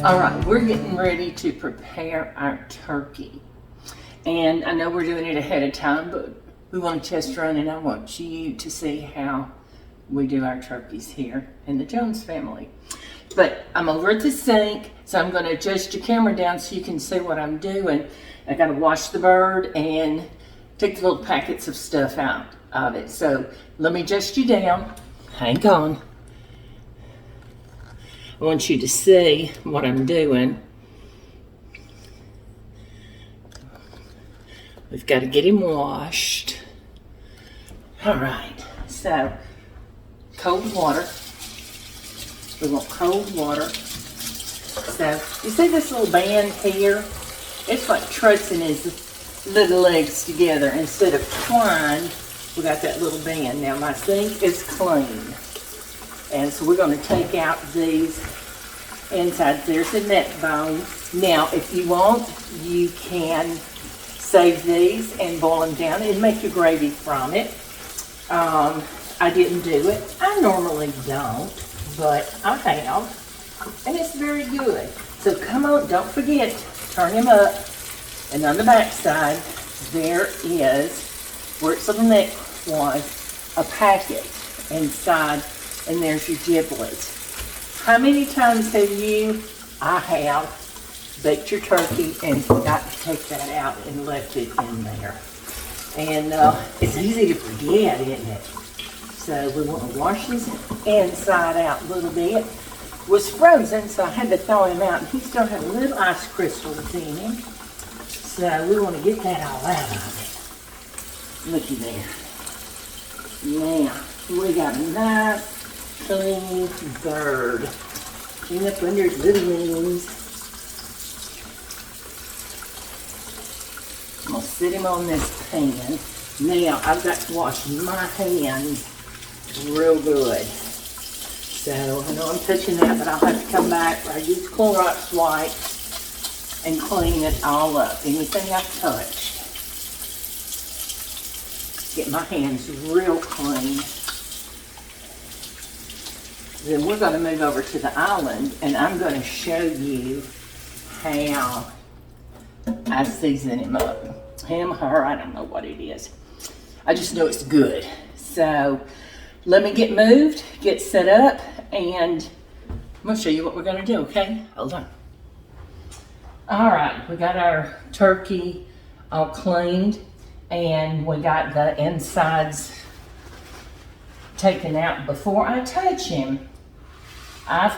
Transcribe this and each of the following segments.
All right, we're getting ready to prepare our turkey. And I know we're doing it ahead of time, but we want to test run, and I want you to see how we do our turkeys here in the Jones family. But I'm over at the sink, so I'm going to adjust your camera down so you can see what I'm doing. I got to wash the bird and take the little packets of stuff out of it. So let me adjust you down. Hang on. I want you to see what I'm doing. We've got to get him washed. All right, so cold water. We want cold water. So you see this little band here? It's like trussing his little legs together. Instead of twine, we got that little band. Now my sink is clean. And so we're going to take out these insides. There's the neck bone. Now, if you want, you can save these and boil them down and make your gravy from it. I didn't do it. I normally don't, but I have. And it's very good. So come on, don't forget, turn him up. And on the back side, there is, where it's on the neck was, a packet inside. And there's your giblets. How many times have you, I have, baked your turkey and forgot to take that out and left it in there? And it's easy to forget, isn't it? So we want to wash this inside out a little bit. It was frozen, so I had to thaw him out. And he still had little ice crystals in him. So we want to get that all out of it. Looky there. Now, we got a nice clean bird. Clean up under his little wings. I'm going to sit him on this pan. Now, I've got to wash my hands real good. So, I know I'm touching that, but I'll have to come back. I use Clorox wipes and clean it all up. Anything I've touched. Get my hands real clean. Then we're going to move over to the island, and I'm going to show you how I season him up. Him, her, I don't know what it is. I just know it's good. So let me get moved, get set up, and I'm going to show you what we're going to do, okay? Hold on. All right, we got our turkey all cleaned, and we got the insides taken out. Before I touch him, I'm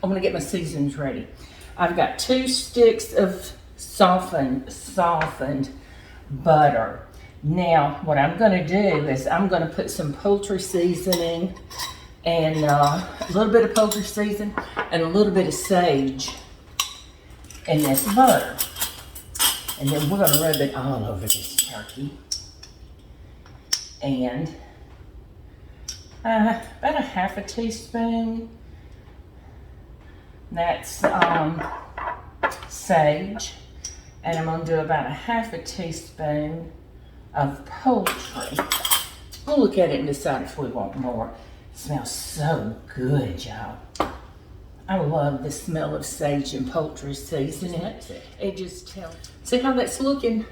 gonna get my seasonings ready. I've got 2 sticks of softened butter. Now, what I'm gonna do is I'm gonna put some poultry seasoning and a little bit of poultry seasoning and a little bit of sage in this butter. And then we're gonna rub it all over this turkey. And about a half a teaspoon. That's sage. And I'm going to do about a half a teaspoon of poultry. We'll look at it and decide if we want more. It smells so good, y'all. I love the smell of sage and poultry seasoning. It just tells. See how that's looking?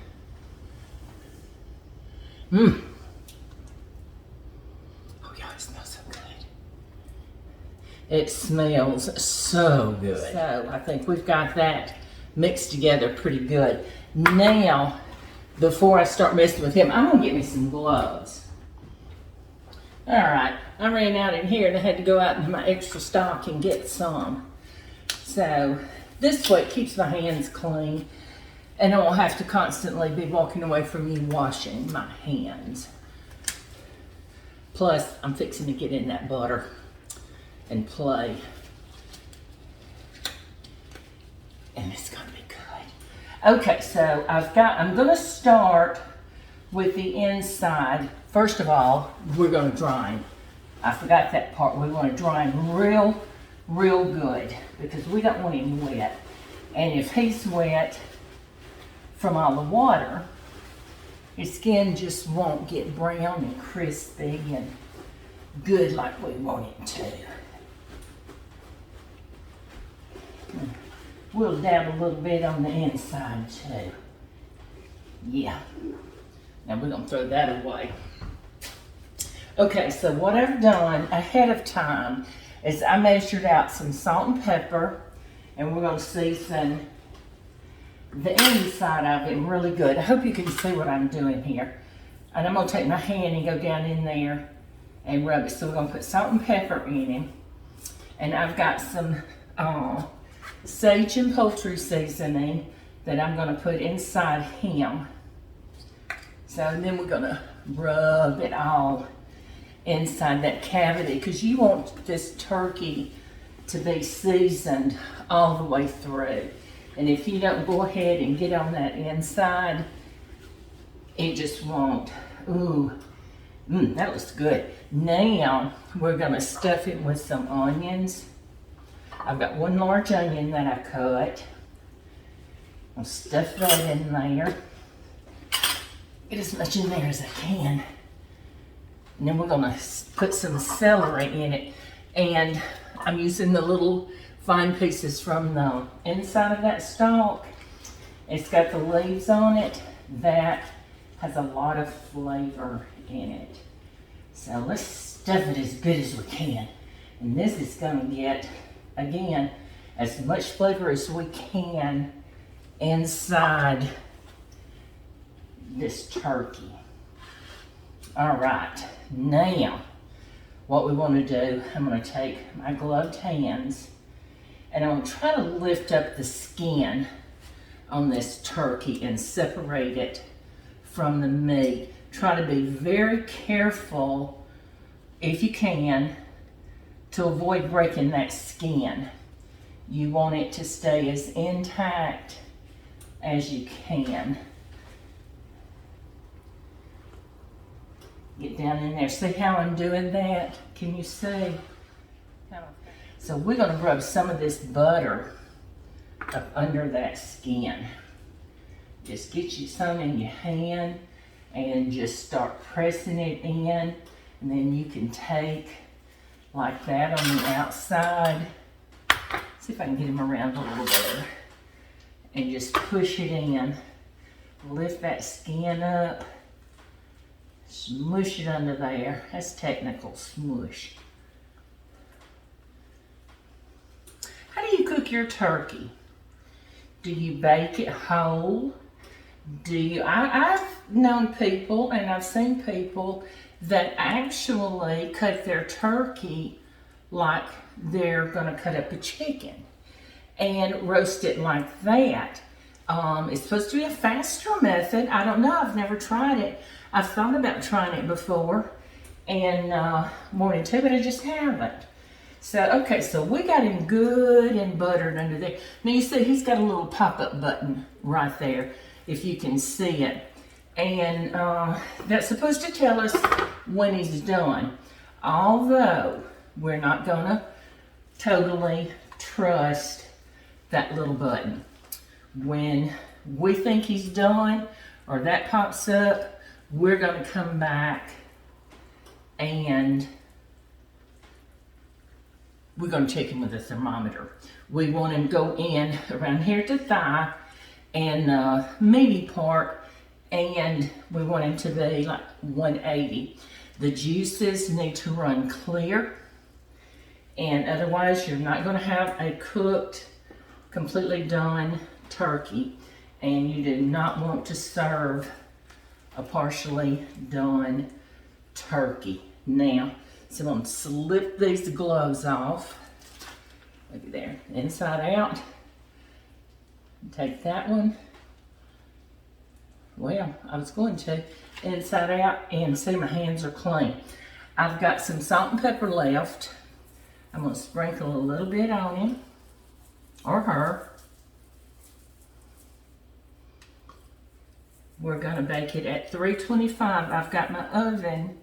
Mmm. It smells so good. So I think we've got that mixed together pretty good. Now, before I start messing with him, I'm gonna get me some gloves. All right, I ran out in here and I had to go out into my extra stock and get some. So this way it keeps my hands clean and I won't have to constantly be walking away from you washing my hands. Plus, I'm fixing to get in that butter and play. And it's gonna be good. Okay, so I'm gonna start with the inside. First of all, we're gonna dry him. I forgot that part. We wanna dry him real good because we don't want him wet. And if he's wet from all the water, his skin just won't get brown and crispy and good like we want it to. we'll dab a little bit on the inside too. Yeah. Now we're gonna throw that away. Okay, so what I've done ahead of time is I measured out some salt and pepper, and we're gonna season the inside of it really good. I hope you can see what I'm doing here. And I'm gonna take my hand and go down in there and rub it. So we're gonna put salt and pepper in it. And I've got some sage and poultry seasoning that I'm gonna put inside him. So then we're gonna rub it all inside that cavity, because you want this turkey to be seasoned all the way through. And if you don't go ahead and get on that inside, it just won't. Ooh, that looks good. Now we're gonna stuff it with some onions. I've got one large onion that I cut. I'll stuff that in there. Get as much in there as I can. And then we're gonna put some celery in it. And I'm using the little fine pieces from the inside of that stalk. It's got the leaves on it. That has a lot of flavor in it. So let's stuff it as good as we can. And this is gonna get, again, as much flavor as we can inside this turkey. All right, now what we want to do, I'm going to take my gloved hands and I'm going to try to lift up the skin on this turkey and separate it from the meat. Try to be very careful, if you can, to avoid breaking that skin. You want it to stay as intact as you can. Get down in there. See how I'm doing that? Can you see? So we're going to rub some of this butter up under that skin. Just get you some in your hand and just start pressing it in. And then you can take like that on the outside. See if I can get him around a little bit. And just push it in. Lift that skin up. Smush it under there. That's technical, smush. How do you cook your turkey? Do you bake it whole? I've known people and I've seen people that actually cut their turkey like they're gonna cut up a chicken and roast it like that. It's supposed to be a faster method. I don't know, I've never tried it. I've thought about trying it before and wanted to, but I just haven't. So, okay, so we got him good and buttered under there. Now you see he's got a little pop-up button right there, if you can see it. And that's supposed to tell us when he's done. Although we're not gonna totally trust that little button. When we think he's done or that pops up, we're going to come back and we're going to check him with a thermometer. We want him to go in around here to thigh and meaty part, and we want him to be like 180. The juices need to run clear, and otherwise you're not going to have a cooked, completely done turkey, and you do not want to serve a partially done turkey. Now, so I'm going to slip these gloves off. Maybe there, inside out. Take that one. Well, I was going to. Inside out, and see my hands are clean. I've got some salt and pepper left. I'm going to sprinkle a little bit on him, or her. We're going to bake it at 325. I've got my oven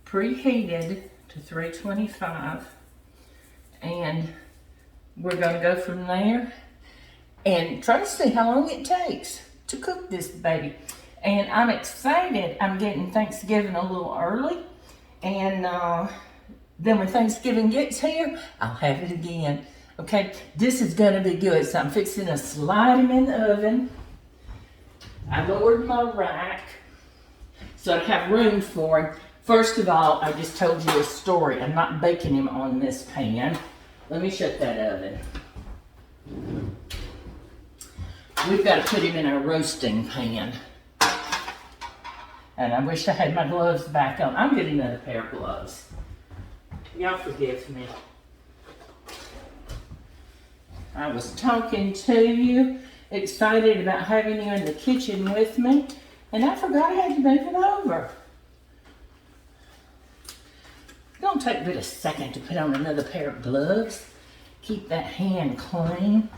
preheated to 325. And we're going to go from there and try to see how long it takes to cook this baby. And I'm excited. I'm getting Thanksgiving a little early. And then when Thanksgiving gets here, I'll have it again. Okay, this is gonna be good. So I'm fixing to slide them in the oven. I lowered my rack so I have room for him. First of all, I just told you a story. I'm not baking him on this pan. Let me shut that oven. We've got to put him in our roasting pan. And I wish I had my gloves back on. I'm getting another pair of gloves. Y'all forgive me. I was talking to you, excited about having you in the kitchen with me, and I forgot I had to move it over. It's gonna take but a second to put on another pair of gloves. Keep that hand clean.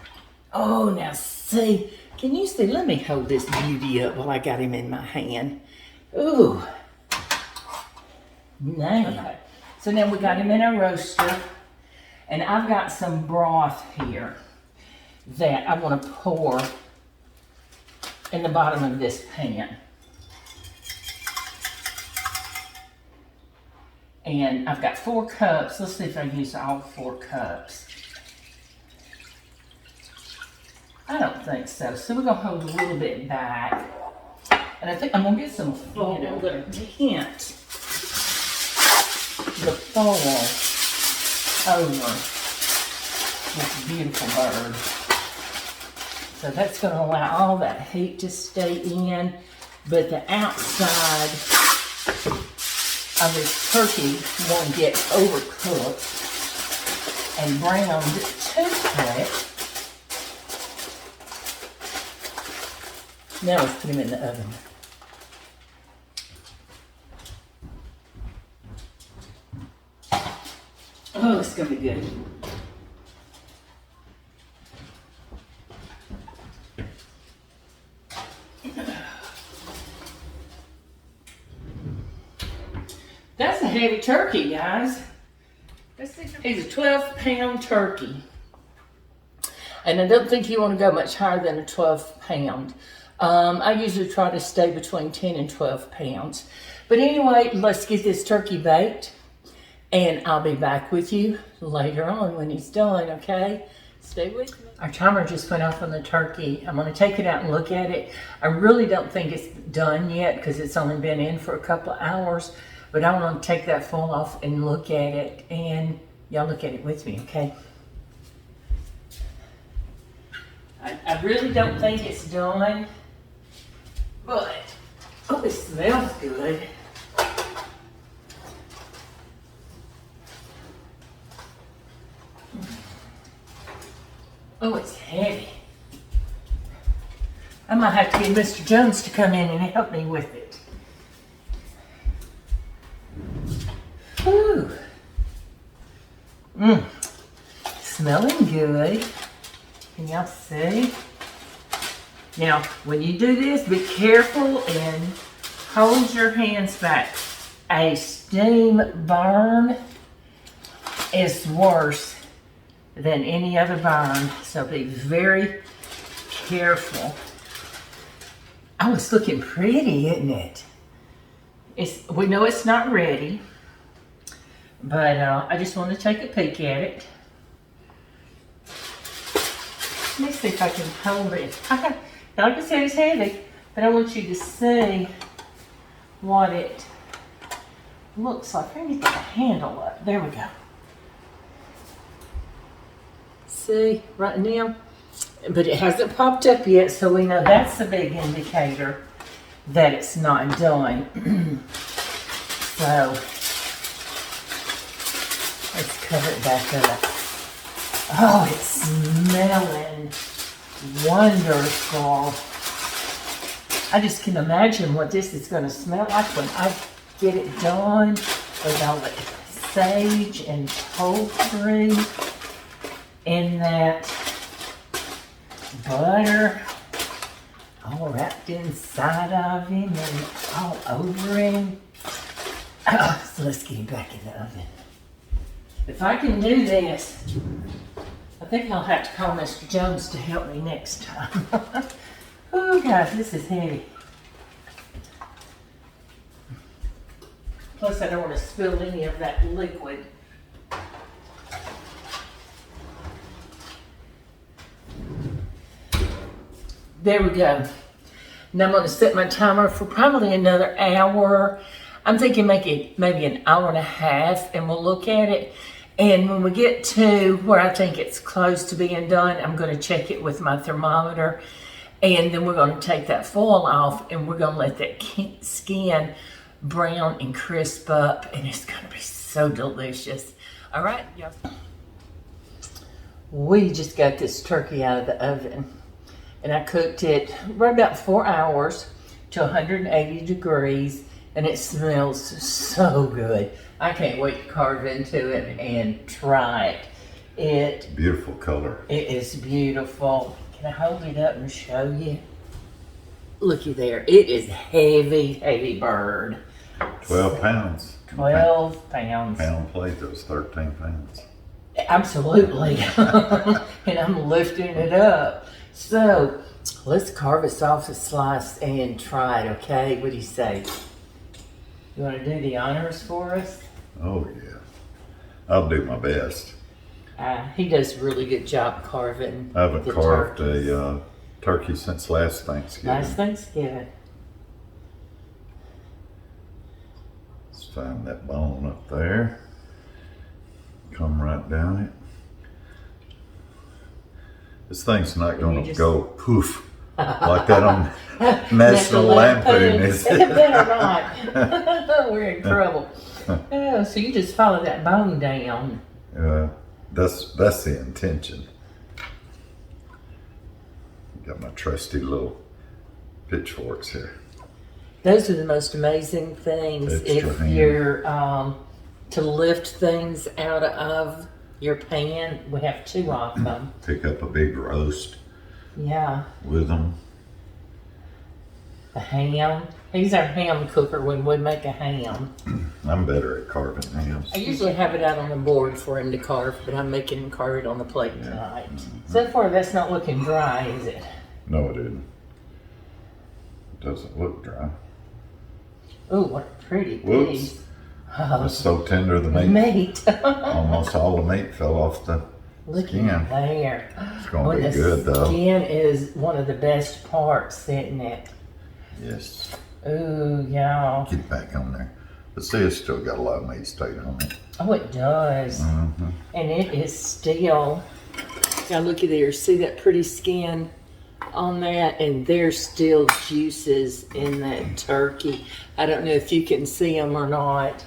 Oh, now see, can you see? Let me hold this beauty up while I got him in my hand. Ooh. Now. Okay. So now we got him in our roaster, and I've got some broth here that I want to pour in the bottom of this pan. And I've got 4 cups. Let's see if I can use all 4 cups. I don't think so. So we're gonna hold a little bit back. And I think I'm gonna get some foil to tint the foil over this beautiful bird. So that's going to allow all that heat to stay in, but the outside of this turkey won't get overcooked and browned too quick. Now let's put him in the oven. Oh, it's going to be good. That's a heavy turkey, guys. He's a 12-pound turkey. And I don't think you want to go much higher than a 12-pound. I usually try to stay between 10 and 12 pounds. But anyway, let's get this turkey baked. And I'll be back with you later on when he's done, okay? Stay with me. Our timer just went off on the turkey. I'm going to take it out and look at it. I really don't think it's done yet because it's only been in for a couple of hours. But I want to take that foil off and look at it. And y'all look at it with me, okay? I really don't think it's done. But, oh, it smells good. Oh, it's heavy. I might have to get Mr. Jones to come in and help me with it. Whew. Smelling good. Can y'all see? Now, when you do this, be careful and hold your hands back. A steam burn is worse than any other burn, so be very careful. Oh, it's looking pretty, isn't it? We know it's not ready, but I just want to take a peek at it. Let me see if I can hold it. Like I said, it's heavy, but I want you to see what it looks like. Let me get the handle up. There we go. See, right now, but it hasn't popped up yet, so we know that's a big indicator that it's not done. So, let's cover it back up. Oh, it's smelling wonderful. I just can imagine what this is going to smell like when I get it done with all the sage and poultry in that butter all wrapped inside of him and all over him. Oh, so let's get him back in the oven. If I can do this, I think I'll have to call Mr. Jones to help me next time. Oh, guys, this is heavy. Plus, I don't want to spill any of that liquid. There we go. Now I'm going to set my timer for probably another hour. I'm thinking make it maybe an hour and a half, and we'll look at it. And when we get to where I think it's close to being done, I'm going to check it with my thermometer. And then we're going to take that foil off, and we're going to let that skin brown and crisp up, and it's going to be so delicious. All right, y'all. We just got this turkey out of the oven, and I cooked it right about 4 hours to 180 degrees, and it smells so good. I can't wait to carve into it and try it. Beautiful color. It is beautiful. Can I hold it up and show you? Looky there. It is heavy, heavy bird. 12 pounds. 12 pounds. Pound plate, that was 13 pounds. Absolutely. And I'm lifting it up. So let's carve us off a slice and try it, okay? What do you say? You want to do the honors for us? Oh, yeah. I'll do my best. He does a really good job carving. I haven't carved a turkey since last Thanksgiving. Last Thanksgiving. Let's find that bone up there. Come right down it. This thing's not going to go poof like that on National Lampoon, is it? It better not. We're in trouble. Oh, so you just follow that bone down. That's the intention. Got my trusty little pitchforks here. Those are the most amazing things. If you're to lift things out of your pan, we have 2 of them. Pick up a big roast. Yeah. With them. A ham. He's our ham cooker when we make a ham. I'm better at carving hams. I usually have it out on the board for him to carve, but I'm making him carve it on the plate tonight. So far, that's not looking dry, is it? No, it isn't. It doesn't look dry. Oh, what a pretty Whoops. piece. Oh, It's so tender, the meat. Almost all the meat fell off the skin. Look at there. It's going to be good, though. The skin is one of the best parts, isn't it? Yes. Ooh, y'all. Get back on there. But see, it's still got a lot of meat stayed on it. Oh, it does. Mm-hmm. And it is still, now looky there, see that pretty skin on that? And there's still juices in that turkey. I don't know if you can see them or not,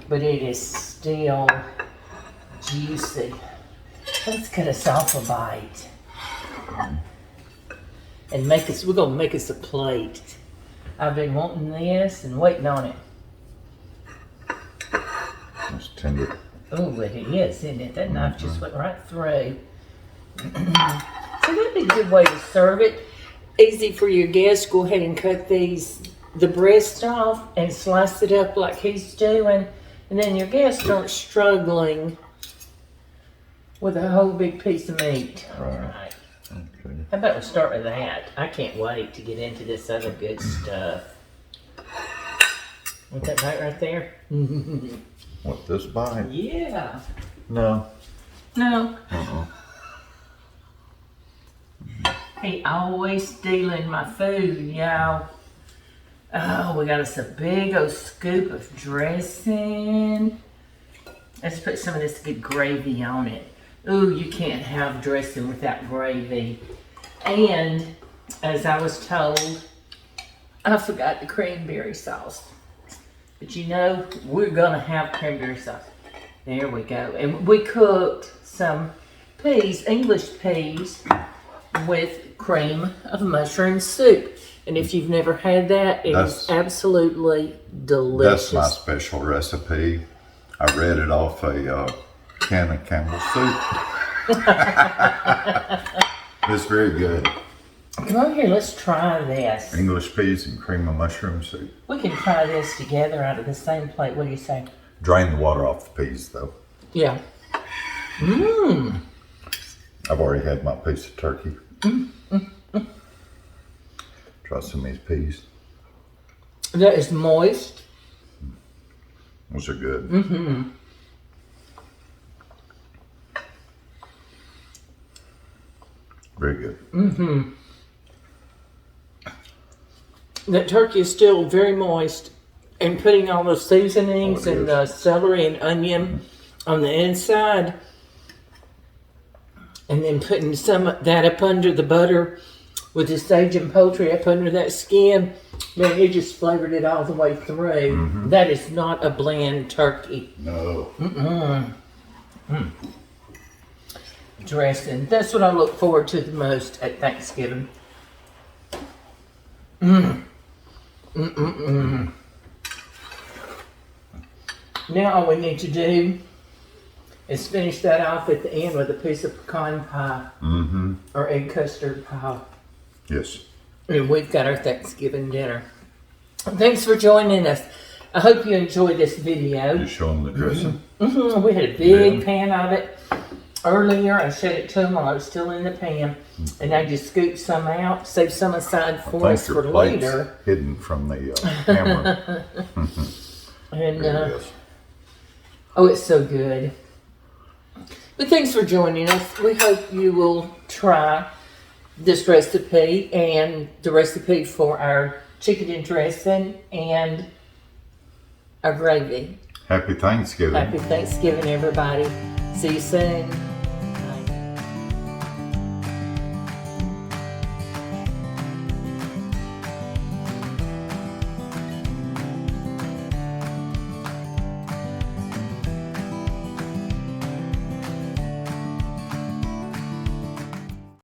but it is still juicy. Let's cut us off a bite. And we're gonna make us a plate. I've been wanting this and waiting on it. It's tender. Oh, it is, isn't it? That knife just went right through. So that'd be a good way to serve it. Easy for your guests. Go ahead and cut the breast off and slice it up like he's doing. And then your guests aren't struggling with a whole big piece of meat. Right. Okay. How about we start with that? I can't wait to get into this other good stuff. Want that bite right there? What, this bite? Yeah. No. No. Uh-uh. He always stealing my food, y'all. Oh, we got us a big old scoop of dressing. Let's put some of this good gravy on it. Ooh, you can't have dressing without gravy. And, as I was told, I forgot the cranberry sauce. But you know, we're gonna have cranberry sauce. There we go. And we cooked some peas, English peas, with cream of mushroom soup. And if you've never had that, it's absolutely delicious. That's my special recipe. I read it off a can of Campbell's soup. It's very good. Come on here, let's try this. English peas and cream of mushroom soup. We can try this together out of the same plate. What do you say? Drain the water off the peas, though. Yeah. Mmm. I've already had my piece of turkey. Try some of these peas. That is moist. Those are good. Mm-hmm. Very good. Mm-hmm. that turkey is still very moist, and putting all those seasonings Oh, it and is. celery and onion on the inside, and then putting some of that up under the butter with the sage and poultry up under that skin, man, it just flavored it all the way through. That is not a bland turkey. No. Dressing. That's what I look forward to the most at Thanksgiving. Now all we need to do is finish that off at the end with a piece of pecan pie or egg custard pie. Yes. And we've got our Thanksgiving dinner. Thanks for joining us. I hope you enjoyed this video. Just show them the dressing. We had a big pan of it earlier. I showed it to them while it was still in the pan. And I just scooped some out, saved some aside for us for later. Hidden from the camera. And There it is. oh, it's so good. But thanks for joining us. We hope you will try this recipe and the recipe for our chicken and dressing and our gravy. Happy Thanksgiving. Happy Thanksgiving, everybody. See you soon.